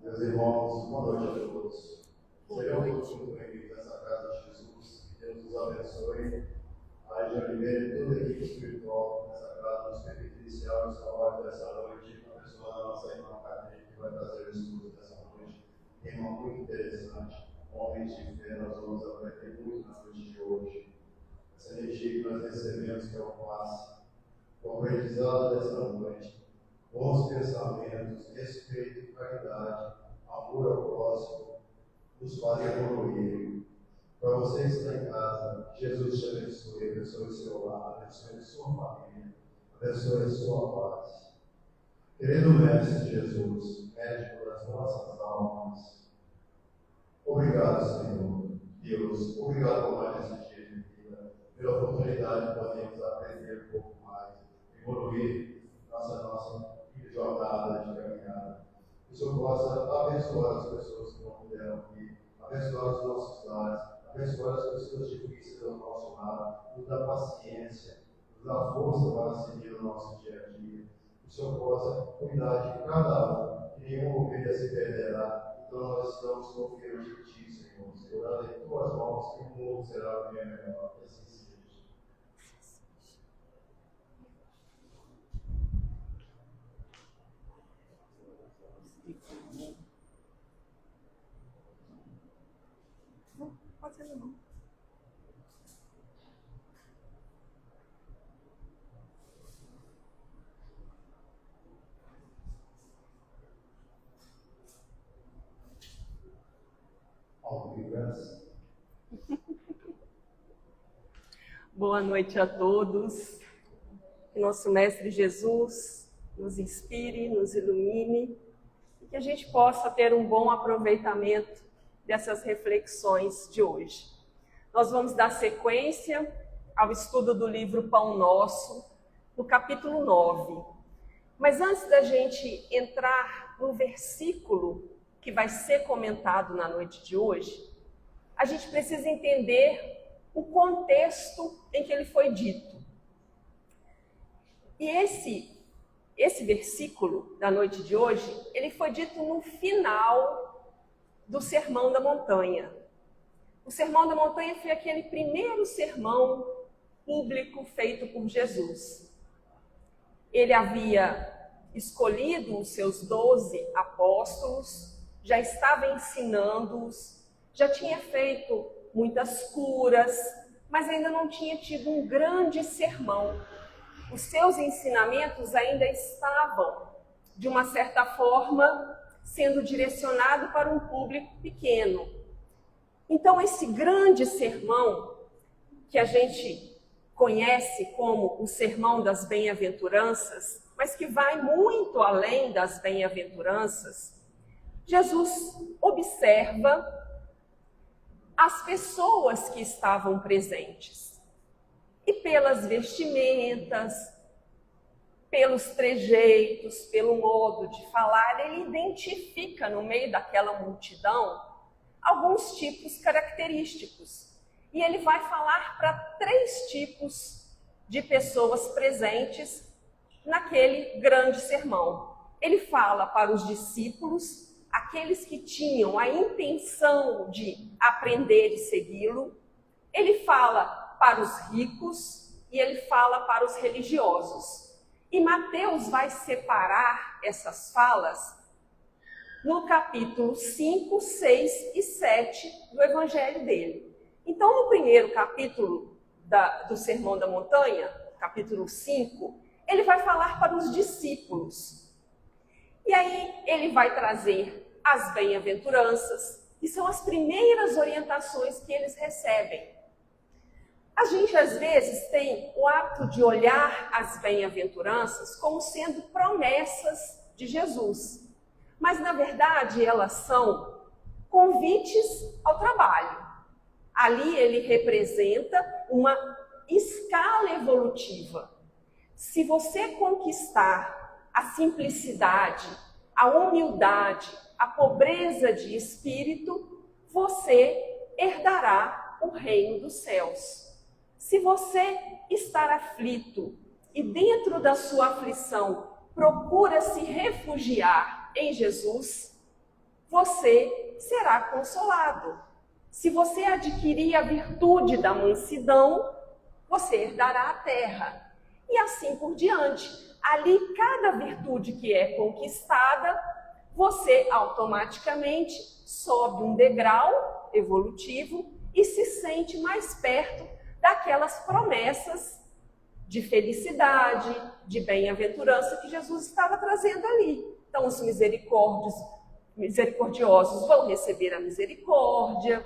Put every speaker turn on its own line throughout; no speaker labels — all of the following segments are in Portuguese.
Meus irmãos, boa noite a todos. Sejam todos muito bem-vindos nessa casa de Jesus. Que Deus os abençoe. A Ed Oliveira e toda a equipe espiritual nessa casa nos permite iniciar o trabalho dessa noite, abençoando a nossa irmã Carmen, que vai trazer o estudo dessa noite. Tema muito interessante. Homens de fé, nós vamos aprender muito na noite de hoje. Essa energia que nós recebemos, que é o passe, o aprendizado dessa noite. Bons pensamentos, respeito, caridade, amor ao próximo, nos fazem evoluir. Para você que está em casa, Jesus te abençoe, abençoe o seu lar, abençoe a sua família, abençoe a sua paz. Querido Mestre Jesus, médico das nossas almas, obrigado, Senhor. Deus, obrigado por mais esse dia de vida, pela oportunidade de podermos aprender um pouco mais, evoluir nossa jornada de caminhada. Que o Senhor possa abençoar as pessoas que não puderam vir, abençoar os nossos lares, abençoar as pessoas difíceis ao nosso lado, nos dá paciência, nos dá força para seguir o nosso dia a dia. Que o Senhor possa cuidar de cada um, que nenhuma ovelha se perderá. Então nós estamos confiando em Ti, Senhor. Segurando em Tuas mãos, que o mundo será bem melhor. Que assim seja.
Pode ser não. Boa noite a todos. Que nosso Mestre Jesus nos inspire, nos ilumine e que a gente possa ter um bom aproveitamento dessas reflexões de hoje. Nós vamos dar sequência ao estudo do livro Pão Nosso, no capítulo 9. Mas antes da gente entrar no versículo que vai ser comentado na noite de hoje, a gente precisa entender o contexto em que ele foi dito. E esse versículo da noite de hoje, ele foi dito no final do Sermão da Montanha. O Sermão da Montanha foi aquele primeiro sermão público feito por Jesus. Ele havia escolhido os seus 12 apóstolos, já estava ensinando-os, já tinha feito muitas curas, mas ainda não tinha tido um grande sermão. Os seus ensinamentos ainda estavam, de uma certa forma, sendo direcionado para um público pequeno. Então, esse grande sermão, que a gente conhece como o Sermão das Bem-aventuranças, mas que vai muito além das bem-aventuranças, Jesus observa as pessoas que estavam presentes. E pelas vestimentas, pelos trejeitos, pelo modo de falar, ele identifica no meio daquela multidão alguns tipos característicos. E ele vai falar para 3 tipos de pessoas presentes naquele grande sermão. Ele fala para os discípulos, aqueles que tinham a intenção de aprender e segui-lo. Ele fala para os ricos e ele fala para os religiosos. E Mateus vai separar essas falas no capítulo 5, 6 e 7 do evangelho dele. Então, no primeiro capítulo do Sermão da Montanha, capítulo 5, ele vai falar para os discípulos. E aí ele vai trazer as bem-aventuranças, que são as primeiras orientações que eles recebem. A gente, às vezes, tem o hábito de olhar as bem-aventuranças como sendo promessas de Jesus. Mas, na verdade, elas são convites ao trabalho. Ali ele representa uma escala evolutiva. Se você conquistar a simplicidade, a humildade, a pobreza de espírito, você herdará o reino dos céus. Se você estar aflito e dentro da sua aflição procura se refugiar em Jesus, você será consolado. Se você adquirir a virtude da mansidão, você herdará a terra. E assim por diante. Ali, cada virtude que é conquistada, você automaticamente sobe um degrau evolutivo e se sente mais perto daquelas promessas de felicidade, de bem-aventurança que Jesus estava trazendo ali. Então, os misericordiosos vão receber a misericórdia,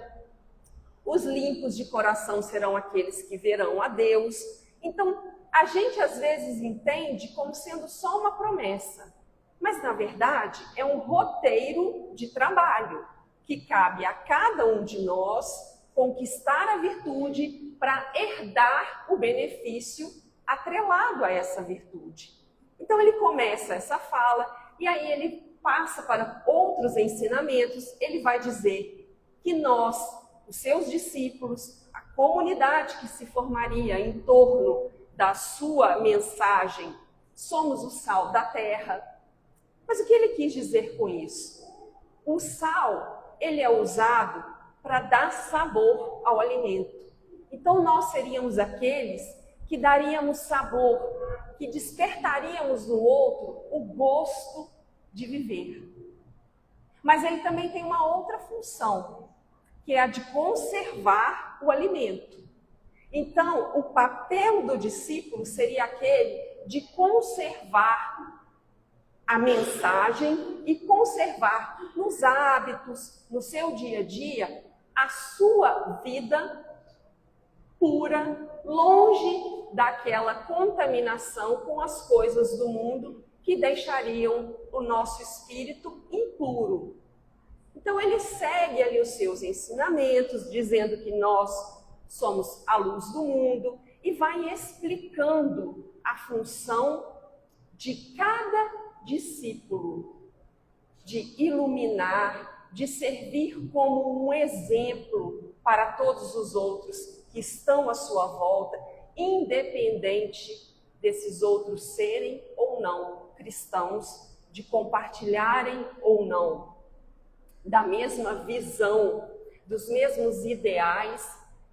os limpos de coração serão aqueles que verão a Deus. Então, a gente às vezes entende como sendo só uma promessa, mas na verdade é um roteiro de trabalho que cabe a cada um de nós conquistar a virtude para herdar o benefício atrelado a essa virtude. Então ele começa essa fala e aí ele passa para outros ensinamentos. Ele vai dizer que nós, os seus discípulos, a comunidade que se formaria em torno da sua mensagem, somos o sal da terra. Mas o que ele quis dizer com isso? O sal, ele é usado para dar sabor ao alimento. Então nós seríamos aqueles que daríamos sabor, que despertaríamos no outro o gosto de viver. Mas ele também tem uma outra função, que é a de conservar o alimento. Então, o papel do discípulo seria aquele de conservar a mensagem e conservar nos hábitos, no seu dia a dia, a sua vida pura, longe daquela contaminação com as coisas do mundo que deixariam o nosso espírito impuro. Então ele segue ali os seus ensinamentos, dizendo que nós somos a luz do mundo e vai explicando a função de cada discípulo, de iluminar, de servir como um exemplo para todos os outros que estão à sua volta, independente desses outros serem ou não cristãos, de compartilharem ou não da mesma visão, dos mesmos ideais.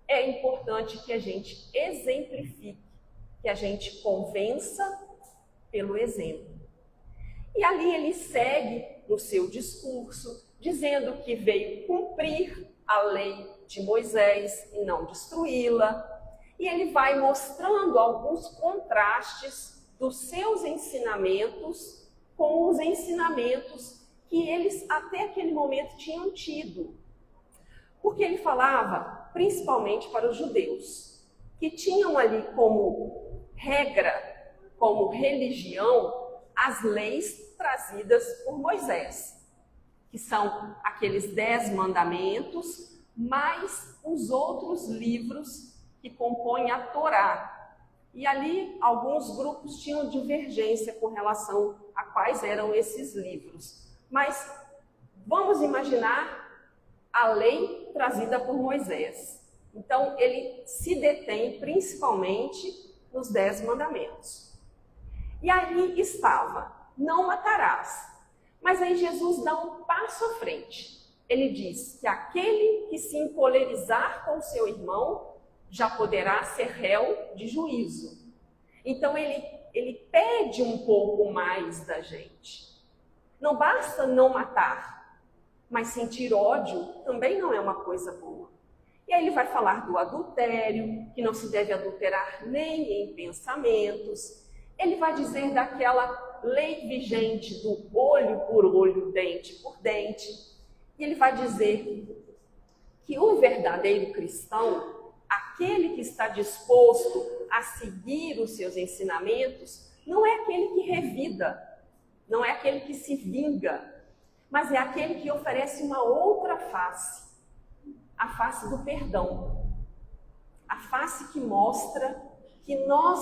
É importante que a gente exemplifique, que a gente convença pelo exemplo. E ali ele segue no seu discurso, dizendo que veio cumprir a lei de Moisés e não destruí-la. E ele vai mostrando alguns contrastes dos seus ensinamentos com os ensinamentos que eles até aquele momento tinham tido. Porque ele falava principalmente para os judeus, que tinham ali como regra, como religião, as leis trazidas por Moisés, que são aqueles 10 mandamentos, mais os outros livros que compõem a Torá. E ali alguns grupos tinham divergência com relação a quais eram esses livros. Mas vamos imaginar a lei trazida por Moisés. Então ele se detém principalmente nos 10 mandamentos. E ali estava, não matarás. Mas aí Jesus dá um passo à frente. Ele diz que aquele que se encolerizar com seu irmão já poderá ser réu de juízo. Então ele pede um pouco mais da gente. Não basta não matar, mas sentir ódio também não é uma coisa boa. E aí ele vai falar do adultério, que não se deve adulterar nem em pensamentos. Ele vai dizer daquela lei vigente do olho por olho, dente por dente. E ele vai dizer que o verdadeiro cristão, aquele que está disposto a seguir os seus ensinamentos, não é aquele que revida, não é aquele que se vinga, mas é aquele que oferece uma outra face, a face do perdão, a face que mostra que nós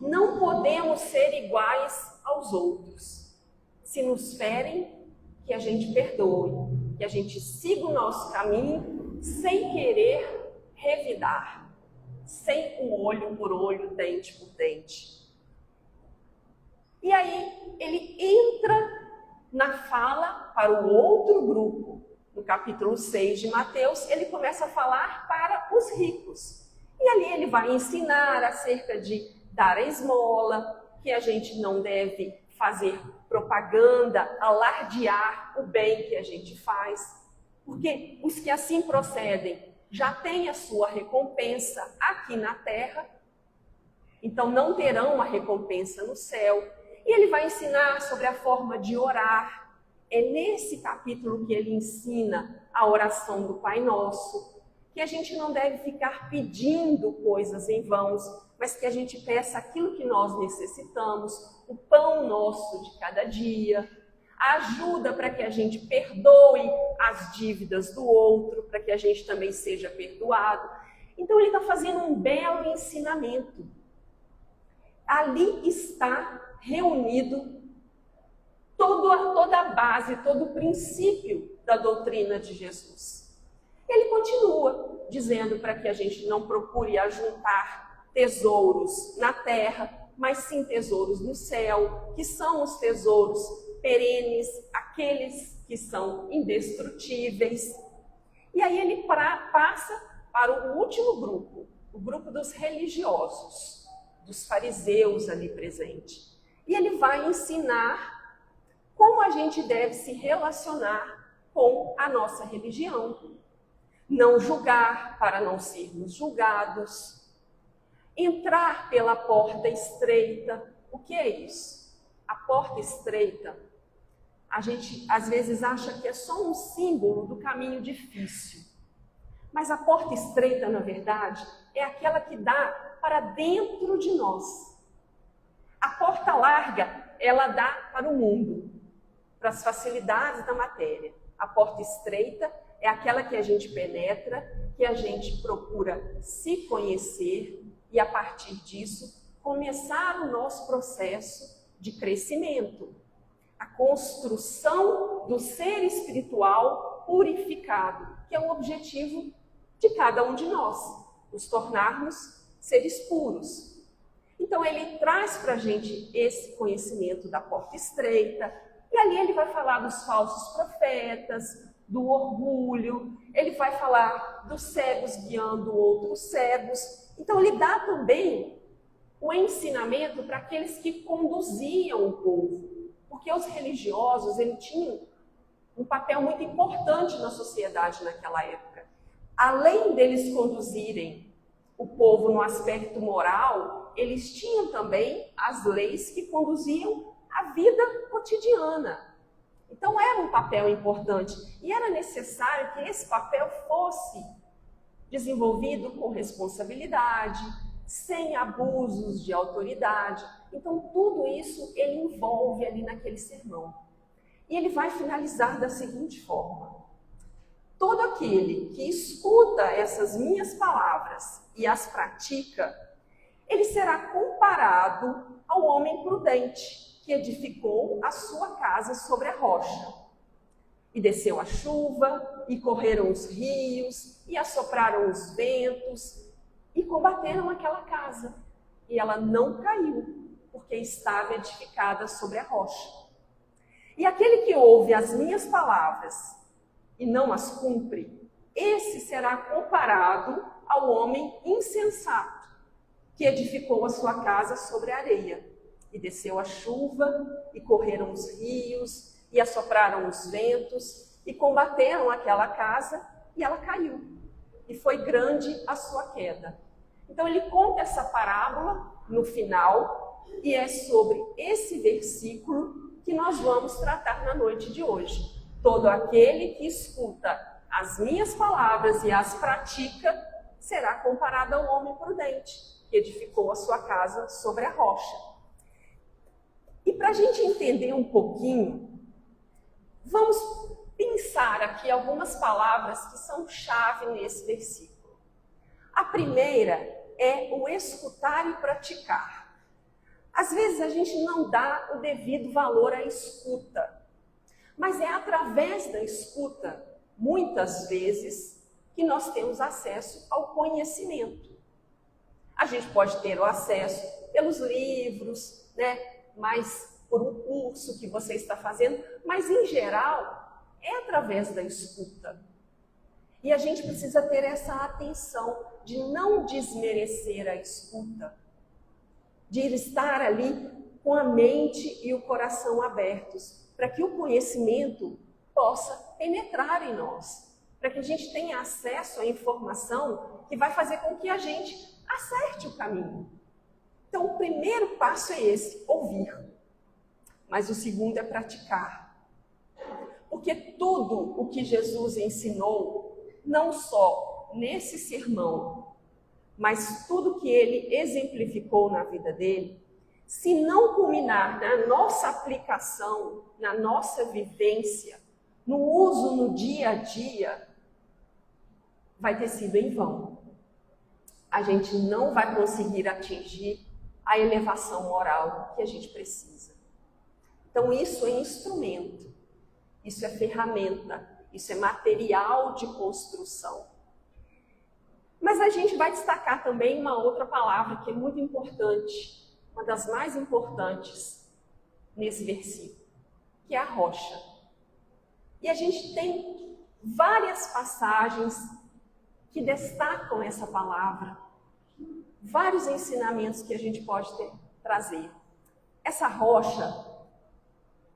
não podemos ser iguais aos outros. Se nos ferem, que a gente perdoe, que a gente siga o nosso caminho sem querer revidar, sem o olho por olho, dente por dente. E aí ele entra na fala para o outro grupo. No capítulo 6 de Mateus, ele começa a falar para os ricos. E ali ele vai ensinar acerca de dar a esmola, que a gente não deve fazer propaganda, alardear o bem que a gente faz, porque os que assim procedem já têm a sua recompensa aqui na terra, então não terão uma recompensa no céu. E ele vai ensinar sobre a forma de orar. É nesse capítulo que ele ensina a oração do Pai Nosso, que a gente não deve ficar pedindo coisas em vãos, mas que a gente peça aquilo que nós necessitamos, o pão nosso de cada dia, a ajuda para que a gente perdoe as dívidas do outro, para que a gente também seja perdoado. Então ele está fazendo um belo ensinamento. Ali está reunido toda a base, todo o princípio da doutrina de Jesus. Ele continua dizendo para que a gente não procure ajuntar tesouros na terra, mas sim tesouros no céu, que são os tesouros perenes, aqueles que são indestrutíveis. E aí ele passa para o último grupo, o grupo dos religiosos, dos fariseus ali presente. E ele vai ensinar como a gente deve se relacionar com a nossa religião. Não julgar para não sermos julgados. Entrar pela porta estreita. O que é isso? A porta estreita, a gente às vezes acha que é só um símbolo do caminho difícil. Mas a porta estreita, na verdade, é aquela que dá para dentro de nós. A porta larga, ela dá para o mundo, para as facilidades da matéria. A porta estreita é aquela que a gente penetra, que a gente procura se conhecer e, a partir disso, começar o nosso processo de crescimento. A construção do ser espiritual purificado, que é o objetivo de cada um de nós, nos tornarmos seres puros. Então ele traz para a gente esse conhecimento da porta estreita, e ali ele vai falar dos falsos profetas, do orgulho, ele vai falar dos cegos guiando outros cegos. Então ele dá também o ensinamento para aqueles que conduziam o povo, porque os religiosos eles tinham um papel muito importante na sociedade naquela época. Além deles conduzirem o povo no aspecto moral, eles tinham também as leis que conduziam a vida cotidiana. Então era um papel importante e era necessário que esse papel fosse desenvolvido com responsabilidade, sem abusos de autoridade. Então tudo isso ele envolve ali naquele sermão. E ele vai finalizar da seguinte forma: todo aquele que escuta essas minhas palavras e as pratica, ele será comparado ao homem prudente, que edificou a sua casa sobre a rocha. E desceu a chuva, e correram os rios, e assopraram os ventos, e combateram aquela casa. E ela não caiu, porque estava edificada sobre a rocha. E aquele que ouve as minhas palavras e não as cumpre, esse será comparado ao homem insensato, que edificou a sua casa sobre a areia. E desceu a chuva, e correram os rios, e assopraram os ventos, e combateram aquela casa, e ela caiu. E foi grande a sua queda. Então ele conta essa parábola no final, e é sobre esse versículo que nós vamos tratar na noite de hoje. Todo aquele que escuta as minhas palavras e as pratica, será comparado ao homem prudente, que edificou a sua casa sobre a rocha. E para a gente entender um pouquinho, vamos pensar aqui algumas palavras que são chave nesse versículo. A primeira é o escutar e praticar. Às vezes a gente não dá o devido valor à escuta, mas é através da escuta, muitas vezes, que nós temos acesso ao conhecimento. A gente pode ter o acesso pelos livros, né, mais por um curso que você está fazendo, mas em geral é através da escuta. E a gente precisa ter essa atenção de não desmerecer a escuta, de estar ali com a mente e o coração abertos, para que o conhecimento possa penetrar em nós, para que a gente tenha acesso à informação que vai fazer com que a gente acerte o caminho. Então, o primeiro passo é esse, ouvir. Mas o segundo é praticar. Porque tudo o que Jesus ensinou, não só nesse sermão, mas tudo que ele exemplificou na vida dele, se não culminar na nossa aplicação, na nossa vivência, no uso no dia a dia, vai ter sido em vão. A gente não vai conseguir atingir a elevação moral que a gente precisa. Então, isso é instrumento, isso é ferramenta, isso é material de construção. Mas a gente vai destacar também uma outra palavra que é muito importante, uma das mais importantes nesse versículo, que é a rocha. E a gente tem várias passagens que destacam essa palavra, vários ensinamentos que a gente pode trazer. Essa rocha,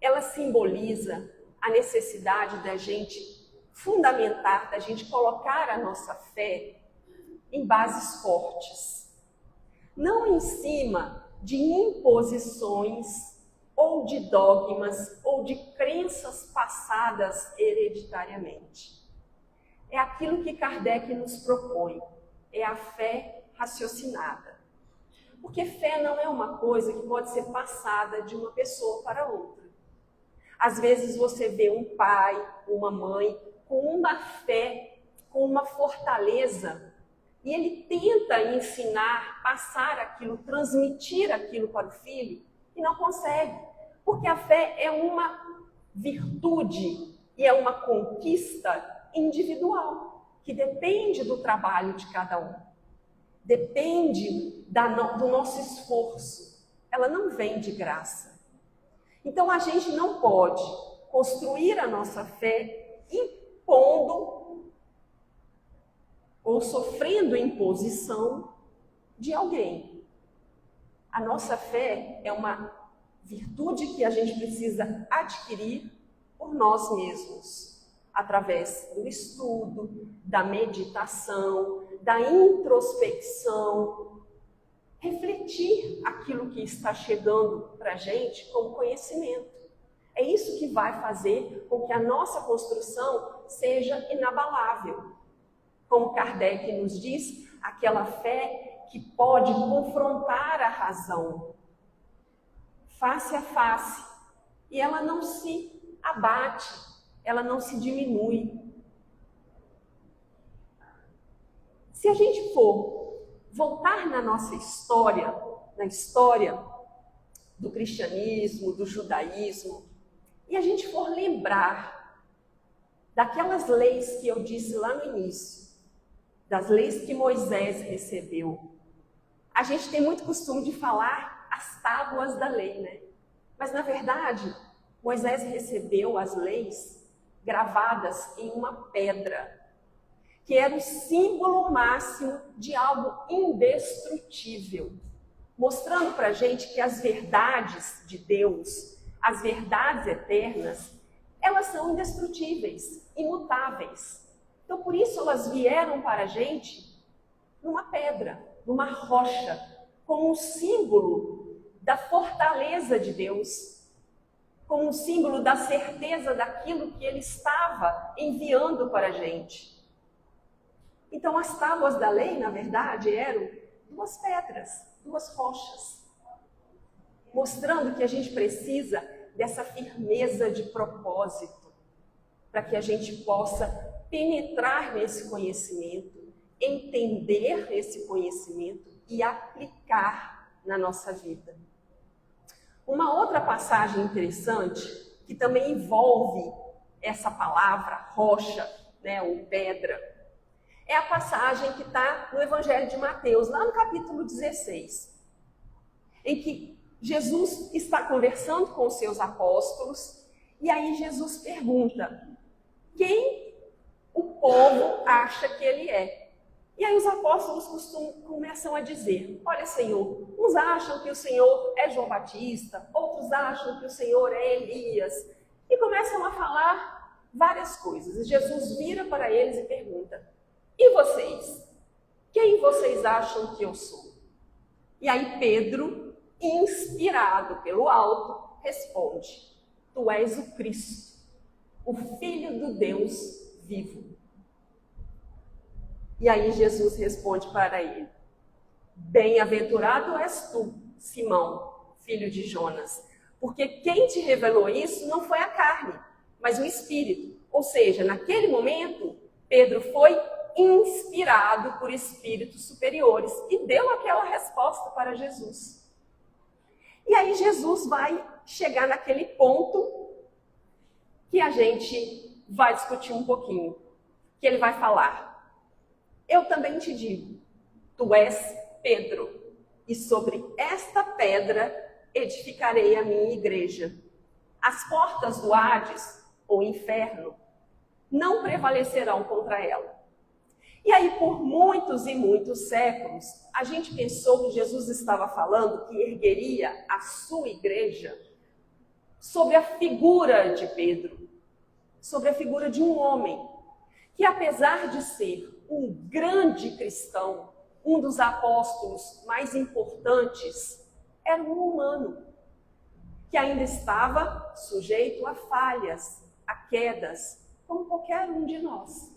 ela simboliza a necessidade da gente fundamentar, da gente colocar a nossa fé em bases fortes. Não em cima de imposições ou de dogmas ou de crenças passadas hereditariamente. É aquilo que Kardec nos propõe, é a fé raciocinada. Porque fé não é uma coisa que pode ser passada de uma pessoa para outra. Às vezes você vê um pai, uma mãe, com uma fé, com uma fortaleza, e ele tenta ensinar, passar aquilo, transmitir aquilo para o filho, e não consegue. Porque a fé é uma virtude e é uma conquista individual, que depende do trabalho de cada um. Depende do nosso esforço. Ela não vem de graça. Então a gente não pode construir a nossa fé impondo ou sofrendo imposição de alguém. A nossa fé é uma virtude que a gente precisa adquirir por nós mesmos, através do estudo, da meditação, da introspecção, refletir aquilo que está chegando para a gente como conhecimento. É isso que vai fazer com que a nossa construção seja inabalável. Como Kardec nos diz, aquela fé que pode confrontar a razão, face a face, e ela não se abate, ela não se diminui. Se a gente for voltar na nossa história, na história do cristianismo, do judaísmo, e a gente for lembrar daquelas leis que eu disse lá no início, das leis que Moisés recebeu, a gente tem muito costume de falar as tábuas da lei, né? Mas, na verdade, Moisés recebeu as leis gravadas em uma pedra, que era o símbolo máximo de algo indestrutível, mostrando para a gente que as verdades de Deus, as verdades eternas, elas são indestrutíveis, imutáveis. Então, por isso, elas vieram para a gente numa pedra, numa rocha, como um símbolo da fortaleza de Deus, como um símbolo da certeza daquilo que Ele estava enviando para a gente. Então, as tábuas da lei, na verdade, eram duas pedras, duas rochas, mostrando que a gente precisa dessa firmeza de propósito, para que a gente possa penetrar nesse conhecimento, entender esse conhecimento e aplicar na nossa vida. Uma outra passagem interessante, que também envolve essa palavra rocha, né, ou pedra, é a passagem que está no Evangelho de Mateus, lá no capítulo 16, em que Jesus está conversando com os seus apóstolos e aí Jesus pergunta: quem o povo acha que ele é? E aí os apóstolos começam a dizer: olha, Senhor, uns acham que o Senhor é João Batista, outros acham que o Senhor é Elias. E começam a falar várias coisas. E Jesus vira para eles e pergunta: e vocês? Quem vocês acham que eu sou? E aí Pedro, inspirado pelo alto, responde: tu és o Cristo, o Filho do Deus vivo. E aí Jesus responde para ele: bem-aventurado és tu, Simão, filho de Jonas, porque quem te revelou isso não foi a carne, mas o Espírito. Ou seja, naquele momento, Pedro foi inspirado por espíritos superiores e deu aquela resposta para Jesus. E aí Jesus vai chegar naquele ponto que a gente vai discutir um pouquinho, que ele vai falar: eu também te digo, tu és Pedro, e sobre esta pedra edificarei a minha igreja. As portas do Hades, ou inferno, não prevalecerão contra ela. E aí, por muitos e muitos séculos, a gente pensou que Jesus estava falando que ergueria a sua igreja sobre a figura de Pedro, sobre a figura de um homem, que apesar de ser um grande cristão, um dos apóstolos mais importantes, era um humano, que ainda estava sujeito a falhas, a quedas, como qualquer um de nós.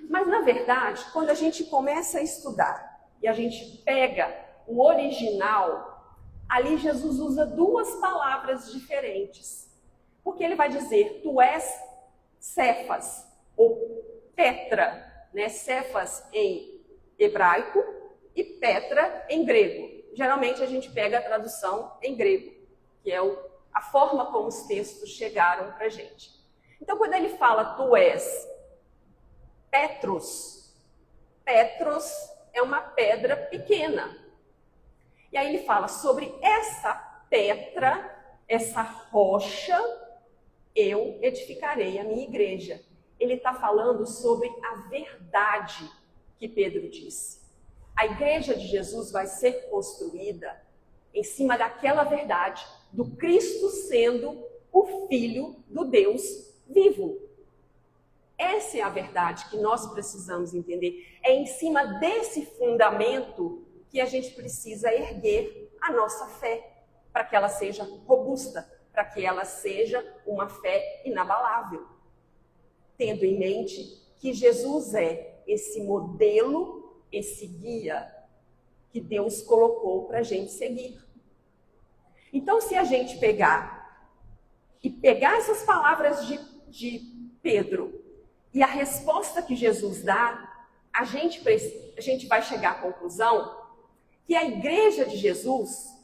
Mas, na verdade, quando a gente começa a estudar e a gente pega o original, ali Jesus usa duas palavras diferentes. Porque ele vai dizer: tu és Cefas, ou Petra, né? Cefas em hebraico e Petra em grego. Geralmente a gente pega a tradução em grego, que é a forma como os textos chegaram para a gente. Então, quando ele fala tu és Petros, Petros é uma pedra pequena. E aí ele fala: sobre essa pedra, essa rocha, eu edificarei a minha igreja. Ele está falando sobre a verdade que Pedro disse. A igreja de Jesus vai ser construída em cima daquela verdade, do Cristo sendo o Filho do Deus vivo. Essa é a verdade que nós precisamos entender. É em cima desse fundamento que a gente precisa erguer a nossa fé, para que ela seja robusta, para que ela seja uma fé inabalável. Tendo em mente que Jesus é esse modelo, esse guia que Deus colocou para a gente seguir. Então, se a gente pegar essas palavras de Pedro e a resposta que Jesus dá, a gente vai chegar à conclusão que a igreja de Jesus,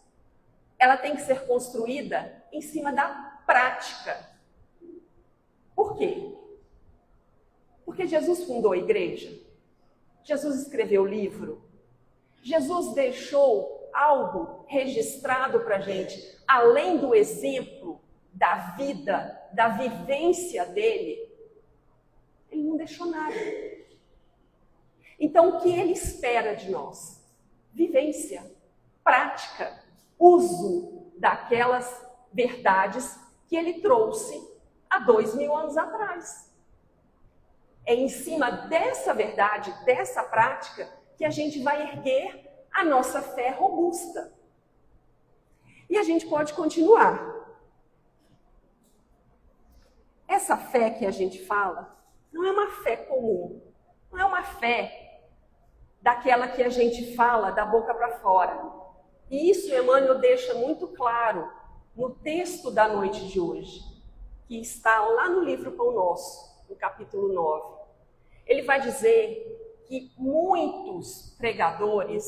ela tem que ser construída em cima da prática. Por quê? Porque Jesus fundou a igreja, Jesus escreveu o livro, Jesus deixou algo registrado para a gente, além do exemplo da vida, da vivência dele, ele não deixou nada. Então, o que ele espera de nós? Vivência, prática, uso daquelas verdades que ele trouxe há 2000 anos atrás. É em cima dessa verdade, dessa prática, que a gente vai erguer a nossa fé robusta. E a gente pode continuar. Essa fé que a gente fala não é uma fé comum, não é uma fé daquela que a gente fala da boca para fora. E isso Emmanuel deixa muito claro no texto da noite de hoje, que está lá no livro Pão Nosso, no capítulo 9. Ele vai dizer que muitos pregadores,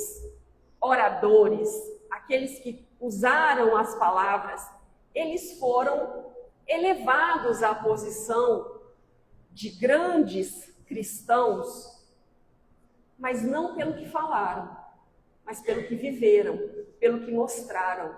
oradores, aqueles que usaram as palavras, eles foram elevados à posição de grandes cristãos, mas não pelo que falaram, mas pelo que viveram, pelo que mostraram.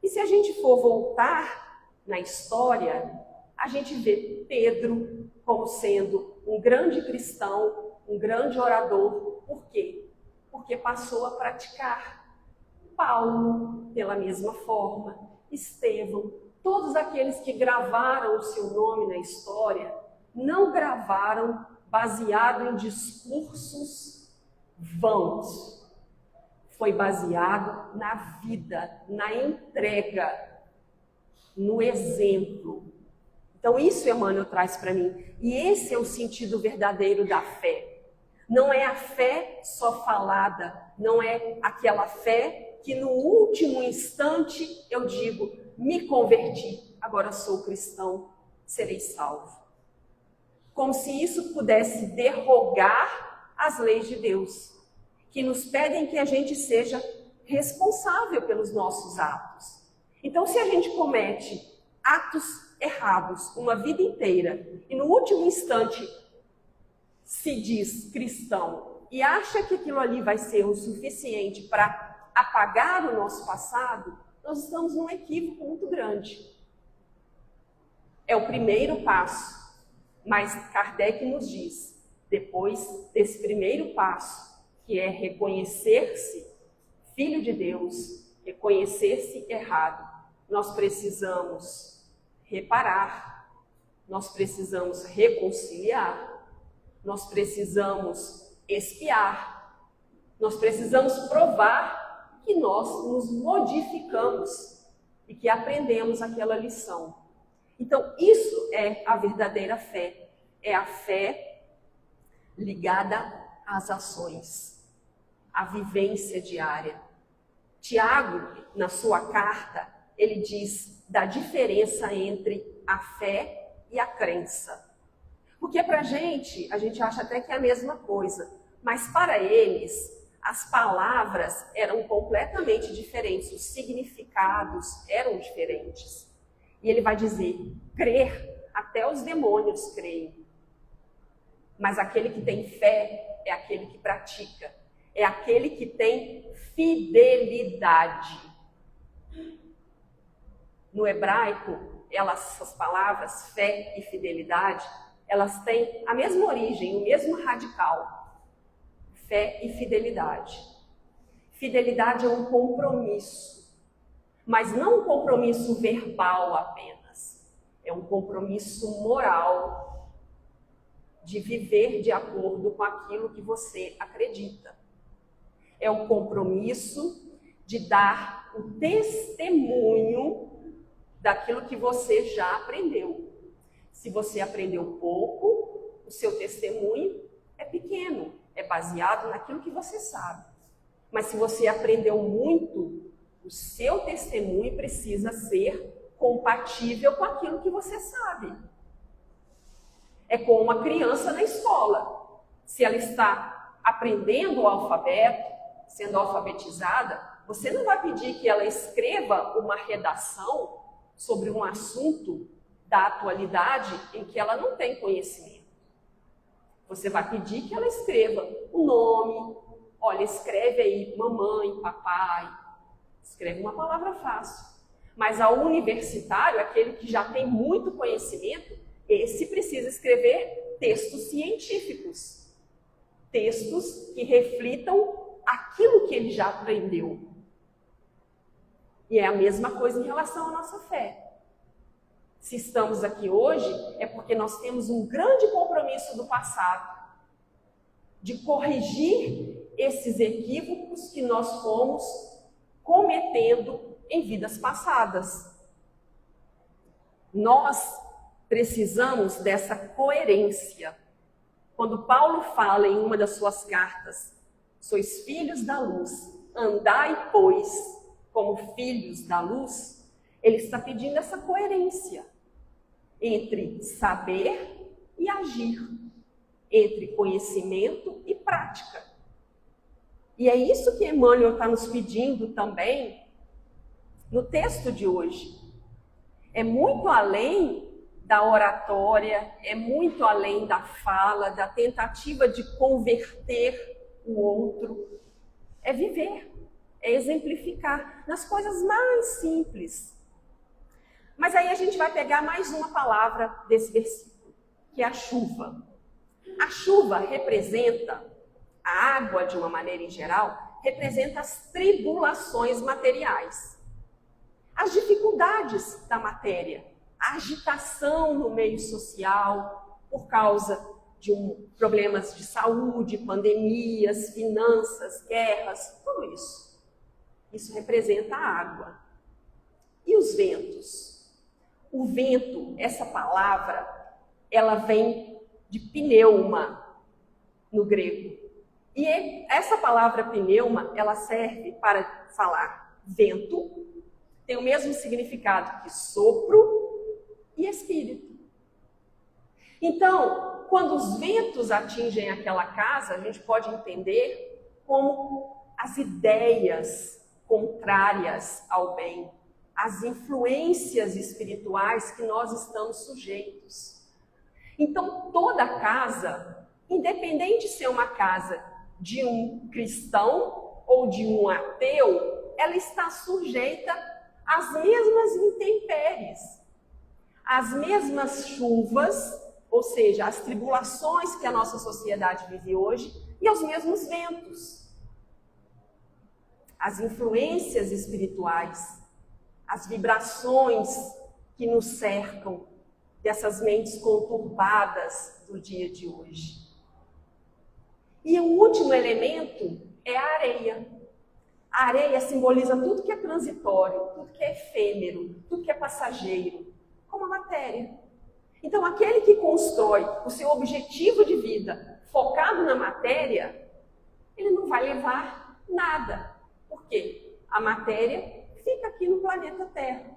E se a gente for voltar na história, a gente vê Pedro como sendo um grande cristão, um grande orador. Por quê? Porque passou a praticar. Paulo, pela mesma forma, Estevão, todos aqueles que gravaram o seu nome na história, não gravaram baseado em discursos vãos. Foi baseado na vida, na entrega, no exemplo. Então isso Emmanuel traz para mim. E esse é o sentido verdadeiro da fé. Não é a fé só falada, não é aquela fé que no último instante eu digo, me converti, agora sou cristão, serei salvo. Como se isso pudesse derrogar as leis de Deus, que nos pedem que a gente seja responsável pelos nossos atos. Então, se a gente comete atos errados uma vida inteira e no último instante se diz cristão e acha que aquilo ali vai ser o suficiente para apagar o nosso passado, nós estamos num equívoco muito grande. É o primeiro passo, mas Kardec nos diz, depois desse primeiro passo, que é reconhecer-se filho de Deus, reconhecer-se errado, nós precisamos reparar, nós precisamos reconciliar, nós precisamos expiar, nós precisamos provar que nós nos modificamos e que aprendemos aquela lição. Então, isso é a verdadeira fé, é a fé ligada às ações, à vivência diária. Tiago, na sua carta, ele diz da diferença entre a fé e a crença. Porque para a gente acha até que é a mesma coisa, mas para eles, as palavras eram completamente diferentes, os significados eram diferentes. E ele vai dizer, crer, até os demônios creem. Mas aquele que tem fé é aquele que pratica, é aquele que tem fidelidade. No hebraico, essas palavras, fé e fidelidade, elas têm a mesma origem, o mesmo radical. Fé e fidelidade. Fidelidade é um compromisso, mas não um compromisso verbal apenas. É um compromisso moral de viver de acordo com aquilo que você acredita. É um compromisso de dar o testemunho daquilo que você já aprendeu. Se você aprendeu pouco, o seu testemunho é pequeno, é baseado naquilo que você sabe. Mas se você aprendeu muito, o seu testemunho precisa ser compatível com aquilo que você sabe. É como uma criança na escola. Se ela está aprendendo o alfabeto, sendo alfabetizada, você não vai pedir que ela escreva uma redação sobre um assunto da atualidade em que ela não tem conhecimento. Você vai pedir que ela escreva o nome, olha, escreve aí mamãe, papai, escreve uma palavra fácil. Mas ao universitário, aquele que já tem muito conhecimento, esse precisa escrever textos científicos, textos que reflitam aquilo que ele já aprendeu. E é a mesma coisa em relação à nossa fé. Se estamos aqui hoje, é porque nós temos um grande compromisso do passado, de corrigir esses equívocos que nós fomos cometendo em vidas passadas. Nós precisamos dessa coerência. Quando Paulo fala em uma das suas cartas, sois filhos da luz, andai, pois, como filhos da luz, ele está pedindo essa coerência entre saber e agir, entre conhecimento e prática. E é isso que Emmanuel está nos pedindo também no texto de hoje. É muito além da oratória, é muito além da fala, da tentativa de converter o outro. É viver, é exemplificar nas coisas mais simples. Mas aí a gente vai pegar mais uma palavra desse versículo, que é a chuva. A chuva representa, a água de uma maneira em geral, representa as tribulações materiais, as dificuldades da matéria, a agitação no meio social por causa de problemas de saúde, pandemias, finanças, guerras, tudo isso. Isso representa a água. E os ventos? O vento, essa palavra, ela vem de pneuma no grego. E essa palavra pneuma, ela serve para falar vento, tem o mesmo significado que sopro e espírito. Então, quando os ventos atingem aquela casa, a gente pode entender como as ideias contrárias ao bem, as influências espirituais que nós estamos sujeitos. Então, toda casa, independente de ser uma casa de um cristão ou de um ateu, ela está sujeita às mesmas intempéries, às mesmas chuvas, ou seja, às tribulações que a nossa sociedade vive hoje, e aos mesmos ventos. As influências espirituais, as vibrações que nos cercam dessas mentes conturbadas do dia de hoje. E o último elemento é a areia. A areia simboliza tudo que é transitório, tudo que é efêmero, tudo que é passageiro, como a matéria. Então, aquele que constrói o seu objetivo de vida focado na matéria, ele não vai levar nada. Por quê? A matéria fica aqui no planeta Terra.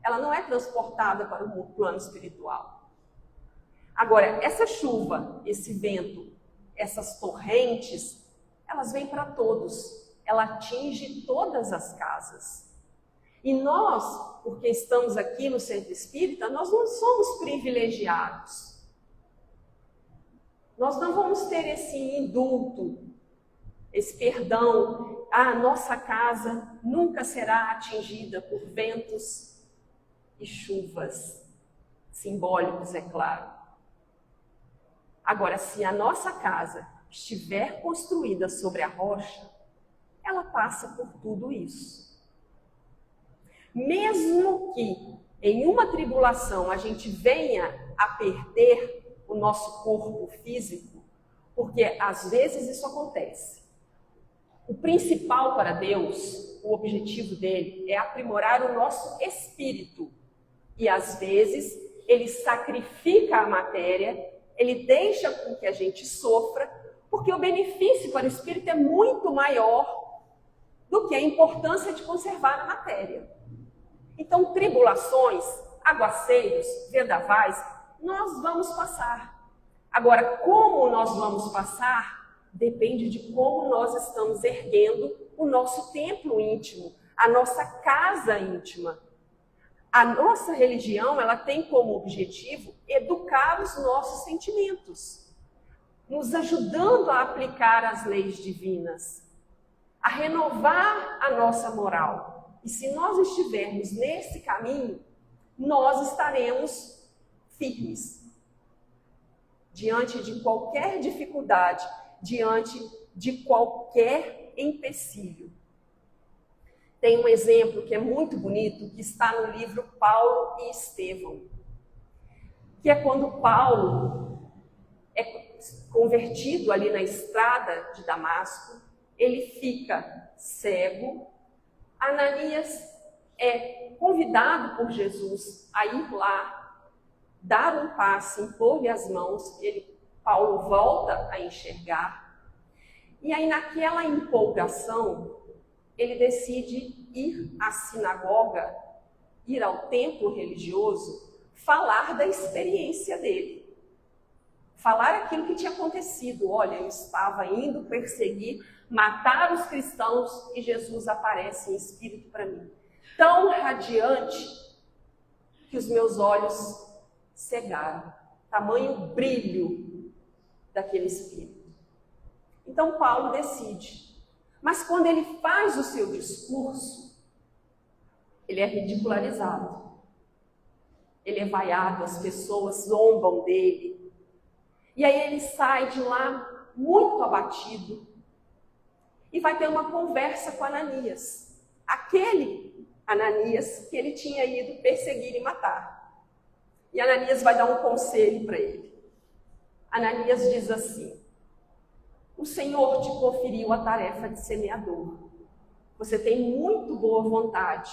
Ela não é transportada para o plano espiritual. Agora, essa chuva, esse vento, essas torrentes, elas vêm para todos. Ela atinge todas as casas. E nós, porque estamos aqui no Centro Espírita, nós não somos privilegiados. Nós não vamos ter esse indulto, esse perdão. A nossa casa nunca será atingida por ventos e chuvas, simbólicos, é claro. Agora, se a nossa casa estiver construída sobre a rocha, ela passa por tudo isso. Mesmo que em uma tribulação a gente venha a perder o nosso corpo físico, porque às vezes isso acontece. O principal para Deus, o objetivo dele, é aprimorar o nosso espírito. E às vezes ele sacrifica a matéria, ele deixa com que a gente sofra, porque o benefício para o espírito é muito maior do que a importância de conservar a matéria. Então, tribulações, aguaceiros, vendavais, nós vamos passar. Agora, como nós vamos passar, depende de como nós estamos erguendo o nosso templo íntimo, a nossa casa íntima. A nossa religião, ela tem como objetivo educar os nossos sentimentos, nos ajudando a aplicar as leis divinas, a renovar a nossa moral. E se nós estivermos nesse caminho, nós estaremos firmes diante de qualquer dificuldade, diante de qualquer empecilho. Tem um exemplo que é muito bonito, que está no livro Paulo e Estevão, que é quando Paulo é convertido ali na estrada de Damasco, ele fica cego. Ananias é convidado por Jesus a ir lá, dar um passe, impor-lhe as mãos. Paulo volta a enxergar. E aí, naquela empolgação, ele decide ir à sinagoga, ir ao templo religioso, falar da experiência dele. Falar aquilo que tinha acontecido. Olha, eu estava indo perseguir, matar os cristãos e Jesus aparece em espírito para mim. Tão radiante que os meus olhos cegaram. Tamanho brilho daquele espírito. Então Paulo decide, Mas quando ele faz o seu discurso, ele é ridicularizado. Ele é vaiado, as pessoas zombam dele. E aí ele sai de lá muito abatido e vai ter uma conversa com Ananias. Aquele Ananias que ele tinha ido perseguir e matar. E Ananias vai dar um conselho para ele. Ananias diz assim: o Senhor te conferiu a tarefa de semeador. Você tem muito boa vontade.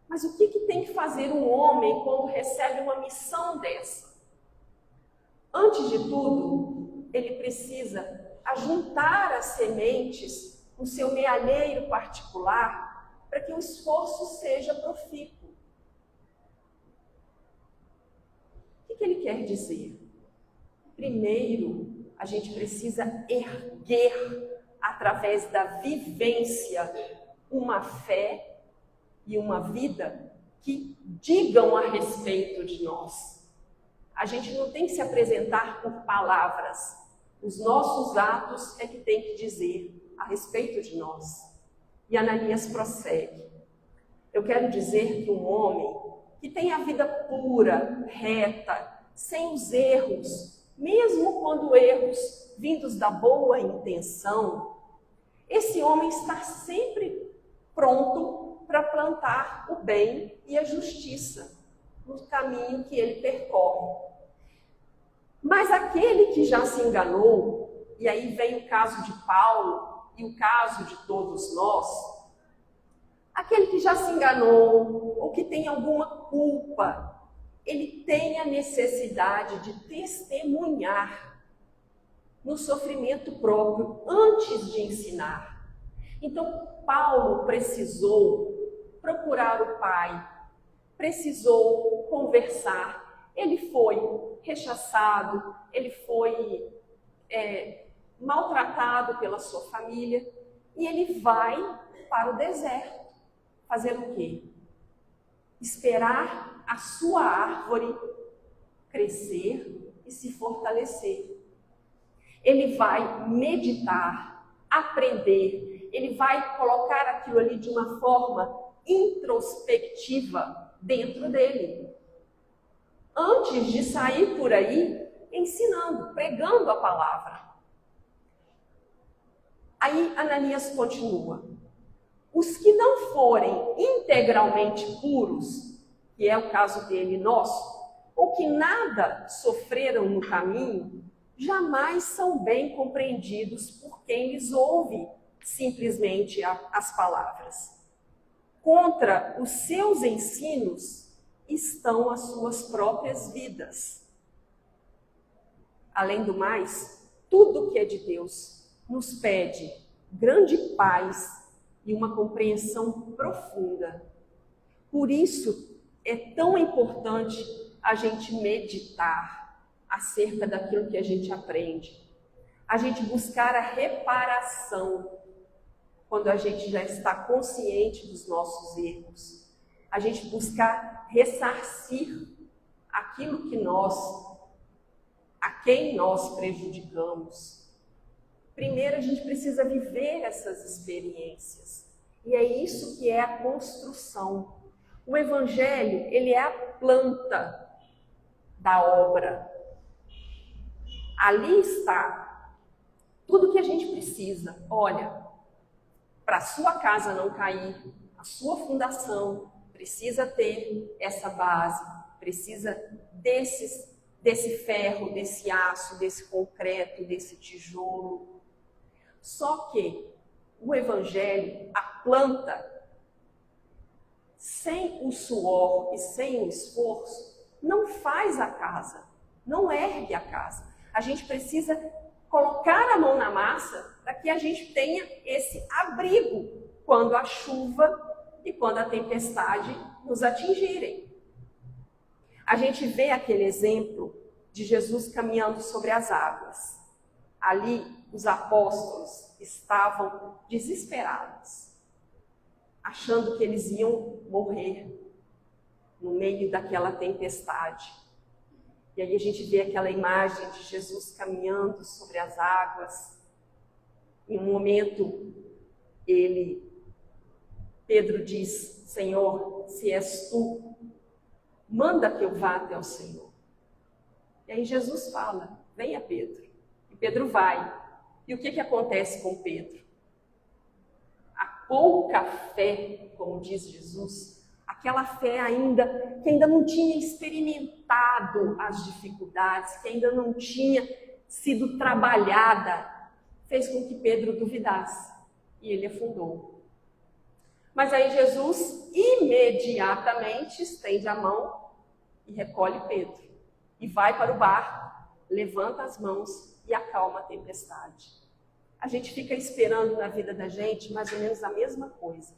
Mas o que tem que fazer um homem quando recebe uma missão dessa? Antes de tudo, ele precisa ajuntar as sementes no seu mealheiro particular para que o esforço seja profícuo. O que ele quer dizer? Primeiro, a gente precisa erguer, através da vivência, uma fé e uma vida que digam a respeito de nós. A gente não tem que se apresentar por palavras. Os nossos atos é que tem que dizer a respeito de nós. E Ananias prossegue: eu quero dizer que um homem que tem a vida pura, reta, sem os erros, mesmo quando erros vindos da boa intenção, esse homem está sempre pronto para plantar o bem e a justiça no caminho que ele percorre. Mas aquele que já se enganou, e aí vem o caso de Paulo e o caso de todos nós, aquele que já se enganou ou que tem alguma culpa, ele tem a necessidade de testemunhar no sofrimento próprio antes de ensinar. Então, Paulo precisou procurar o Pai, precisou conversar. Ele foi rechaçado, ele foi maltratado pela sua família e ele vai para o deserto. Fazer o quê? Esperar a sua árvore crescer e se fortalecer. Ele vai meditar, aprender, ele vai colocar aquilo ali de uma forma introspectiva dentro dele. Antes de sair por aí ensinando, pregando a palavra. Aí Ananias continua: os que não forem integralmente puros, que é o caso dele e nosso, ou que nada sofreram no caminho, jamais são bem compreendidos por quem lhes ouve simplesmente as palavras. Contra os seus ensinos estão as suas próprias vidas. Além do mais, tudo que é de Deus nos pede grande paz e uma compreensão profunda. Por isso é tão importante a gente meditar acerca daquilo que a gente aprende. A gente buscar a reparação quando a gente já está consciente dos nossos erros. A gente buscar ressarcir aquilo que a quem nós prejudicamos. Primeiro, a gente precisa viver essas experiências. E é isso que é a construção. O Evangelho, ele é a planta da obra. Ali está tudo que a gente precisa. Olha, para a sua casa não cair, a sua fundação precisa ter essa base, precisa desse ferro, desse aço, desse concreto, desse tijolo. Só que o Evangelho, a planta, sem o suor e sem o esforço, não faz a casa, não ergue a casa. A gente precisa colocar a mão na massa para que a gente tenha esse abrigo quando a chuva e quando a tempestade nos atingirem. A gente vê aquele exemplo de Jesus caminhando sobre as águas. Ali, os apóstolos estavam desesperados, achando que eles iam morrer no meio daquela tempestade. E aí a gente vê aquela imagem de Jesus caminhando sobre as águas, em um momento Pedro diz: Senhor, se és tu, manda que eu vá até o Senhor. E aí Jesus fala: venha, Pedro. E Pedro vai. E o que acontece com Pedro? A pouca fé, como diz Jesus, aquela fé que ainda não tinha experimentado as dificuldades, que ainda não tinha sido trabalhada, fez com que Pedro duvidasse. E ele afundou. Mas aí Jesus imediatamente estende a mão e recolhe Pedro. E vai para o barco, levanta as mãos e acalma a tempestade. A gente fica esperando na vida da gente mais ou menos a mesma coisa.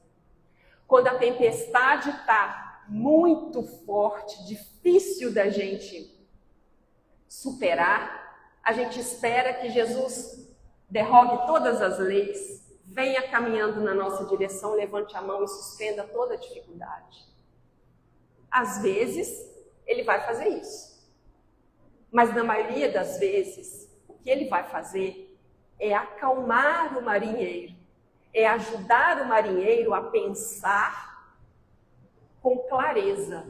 Quando a tempestade está muito forte, difícil da gente superar, a gente espera que Jesus derrogue todas as leis, venha caminhando na nossa direção, levante a mão e suspenda toda a dificuldade. Às vezes, ele vai fazer isso. Mas na maioria das vezes, o que ele vai fazer é acalmar o marinheiro, é ajudar o marinheiro a pensar com clareza.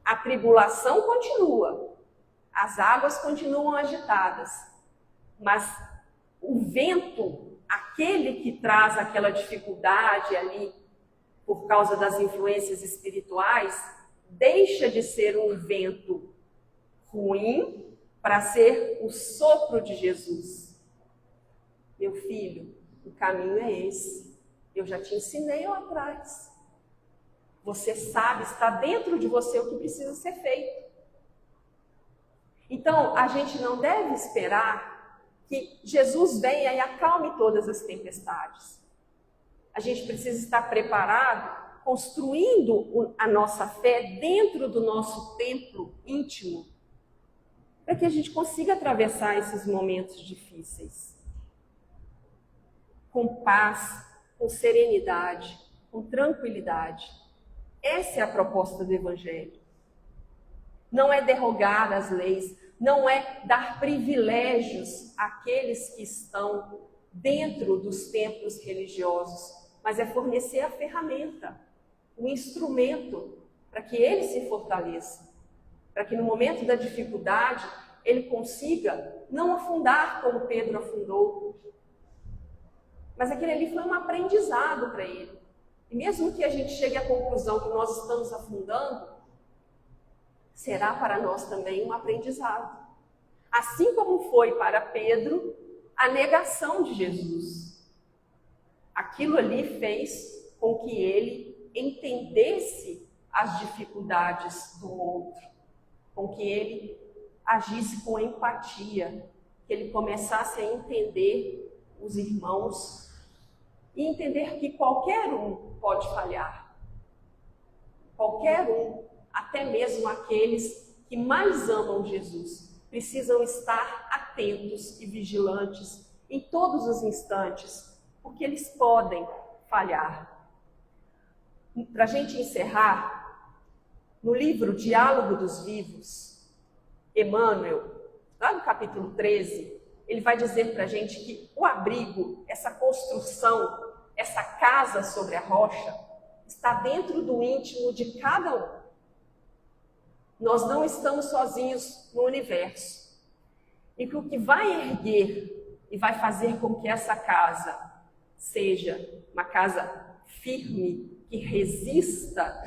A tribulação continua, as águas continuam agitadas, mas o vento, aquele que traz aquela dificuldade ali, por causa das influências espirituais, deixa de ser um vento ruim para ser o sopro de Jesus. Meu filho, o caminho é esse. Eu já te ensinei lá atrás. Você sabe, está dentro de você o que precisa ser feito. Então, a gente não deve esperar que Jesus venha e acalme todas as tempestades. A gente precisa estar preparado, construindo a nossa fé dentro do nosso templo íntimo, para que a gente consiga atravessar esses momentos difíceis com paz, com serenidade, com tranquilidade. Essa é a proposta do Evangelho. Não é derrogar as leis, não é dar privilégios àqueles que estão dentro dos templos religiosos, mas é fornecer a ferramenta, o instrumento para que ele se fortaleça, para que no momento da dificuldade ele consiga não afundar como Pedro afundou. Mas aquele ali foi um aprendizado para ele. E mesmo que a gente chegue à conclusão que nós estamos afundando, será para nós também um aprendizado. Assim como foi para Pedro a negação de Jesus. Aquilo ali fez com que ele entendesse as dificuldades do outro, com que ele agisse com empatia, que ele começasse a entender os irmãos e entender que qualquer um pode falhar. Qualquer um, até mesmo aqueles que mais amam Jesus, precisam estar atentos e vigilantes em todos os instantes, porque eles podem falhar. Para a gente encerrar, no livro Diálogo dos Vivos, Emmanuel, lá no capítulo 13, ele vai dizer para a gente que o abrigo, essa construção, essa casa sobre a rocha, está dentro do íntimo de cada um. Nós não estamos sozinhos no universo. E que o que vai erguer e vai fazer com que essa casa seja uma casa firme, que resista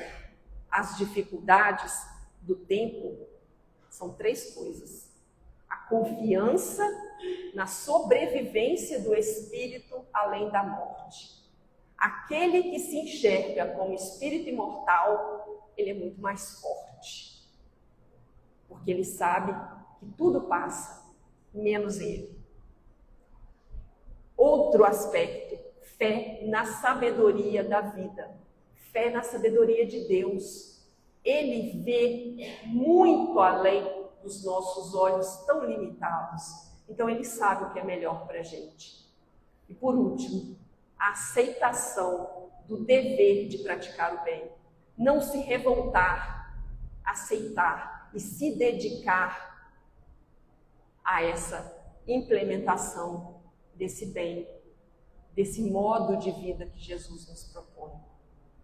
às dificuldades do tempo, são três coisas. A confiança na sobrevivência do espírito além da morte. Aquele que se enxerga como espírito imortal, ele é muito mais forte. Porque ele sabe que tudo passa, menos ele. Outro aspecto, fé na sabedoria da vida. Fé na sabedoria de Deus. Ele vê muito além dos nossos olhos tão limitados. Então ele sabe o que é melhor para a gente. E por último, a aceitação do dever de praticar o bem. Não se revoltar, aceitar e se dedicar a essa implementação desse bem desse modo de vida que Jesus nos propõe.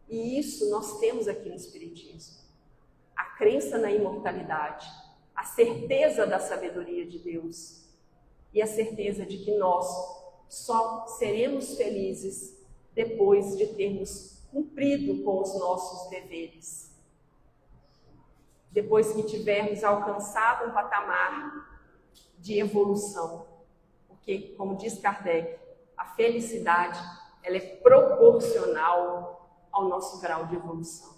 E isso nós temos aqui no Espiritismo. A crença na imortalidade, a certeza da sabedoria de Deus e a certeza de que nós só seremos felizes depois de termos cumprido com os nossos deveres. Depois que tivermos alcançado um patamar de evolução. Porque, como diz Kardec, a felicidade ela é proporcional ao nosso grau de evolução.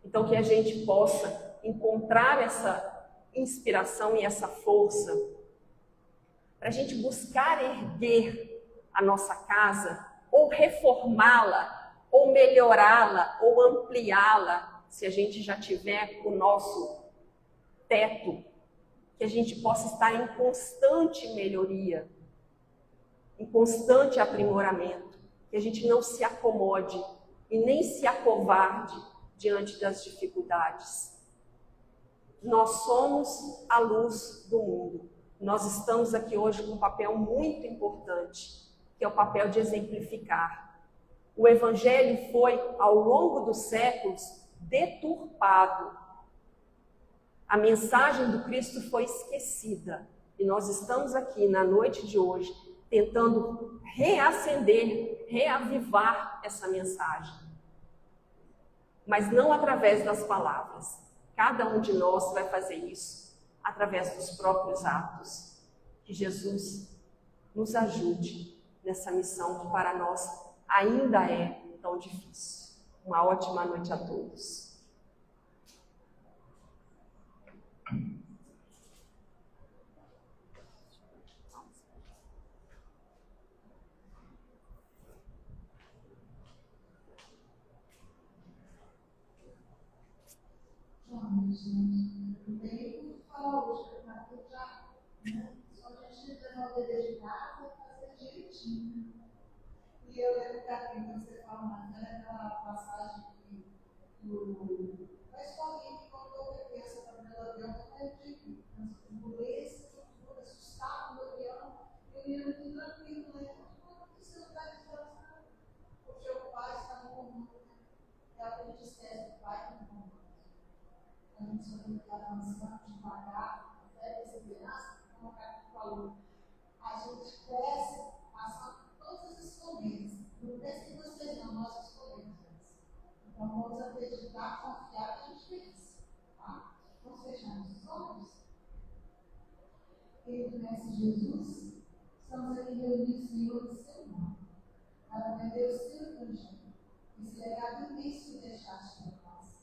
Então, que a gente possa encontrar essa inspiração e essa força para a gente buscar erguer a nossa casa, ou reformá-la, ou melhorá-la, ou ampliá-la, se a gente já tiver o nosso teto, que a gente possa estar em constante melhoria, em constante aprimoramento, que a gente não se acomode e nem se acovarde diante das dificuldades. Nós somos a luz do mundo. Nós estamos aqui hoje com um papel muito importante, que é o papel de exemplificar. O Evangelho foi, ao longo dos séculos, deturpado. A mensagem do Cristo foi esquecida. E nós estamos aqui, na noite de hoje, tentando reacender, reavivar essa mensagem. Mas não através das palavras. Cada um de nós vai fazer isso através dos próprios atos. Que Jesus nos ajude nessa missão que para nós ainda é tão difícil. Uma ótima noite a todos.
Não tem muito falar hoje, porque está tudo já, né? Só a gente tendo o dever de casa e fazer direitinho. E eu lembro que quando você fala, né, aquela passagem do da escolinha que contou o bebê, essa primeira avião, de ambulância, tudo assustado no avião, e o menino muito tranquilo, né? Por que você não está descansando? Porque o pai está no comando, né? É o que a gente esquece, o pai está no comando. A gente só tem que estar avançando devagar, até perseverança, como o cara falou. A gente cresce passando todos esses momentos. Não pense que vocês não, nós escolhemos antes. Então vamos acreditar, confiar que a gente fez. Tá? Vamos fechar os olhos. Querido Mestre Jesus, estamos aqui reunidos, Senhor, do seu nome, para aprender o seu evangelho, esse legado imenso que deixaste para nós.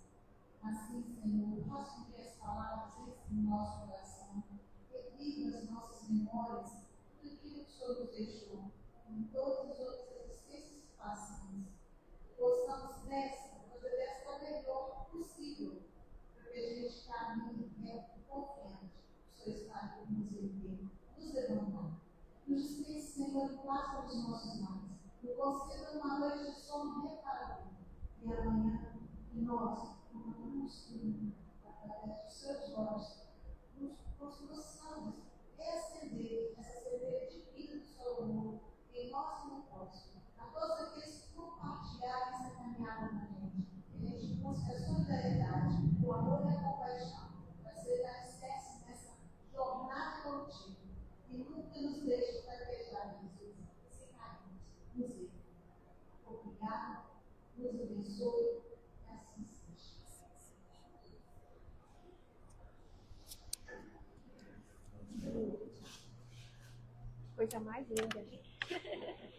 Assim, Senhor, faça com que as palavras entrem no nosso coração, revivam as nossas memórias, tudo aquilo que o Senhor nos deixou, em todas as outras existências que passamos. Possamos fazer dessa a melhor possível, para que a gente caminhe confiante. O Senhor está aqui nos erguer, nos levantar. Nos dispense, Senhor, em paz para os nossos lares. Nos conceda uma noite de sono reparador. E amanhã, que nós, através dos seus olhos, nos possamos reacender essa cerveja divina do seu amor em nós e no próximo. A todos aqueles que compartilharem essa caminhada com a gente. Que a gente busque a solidariedade, o amor e a compaixão, para ser alicerce nessa jornada contigo. E nunca nos deixe fraquejar, Jesus, se cairmos. Nos ergue. Obrigado, nos abençoe.
Coisa mais linda, gente.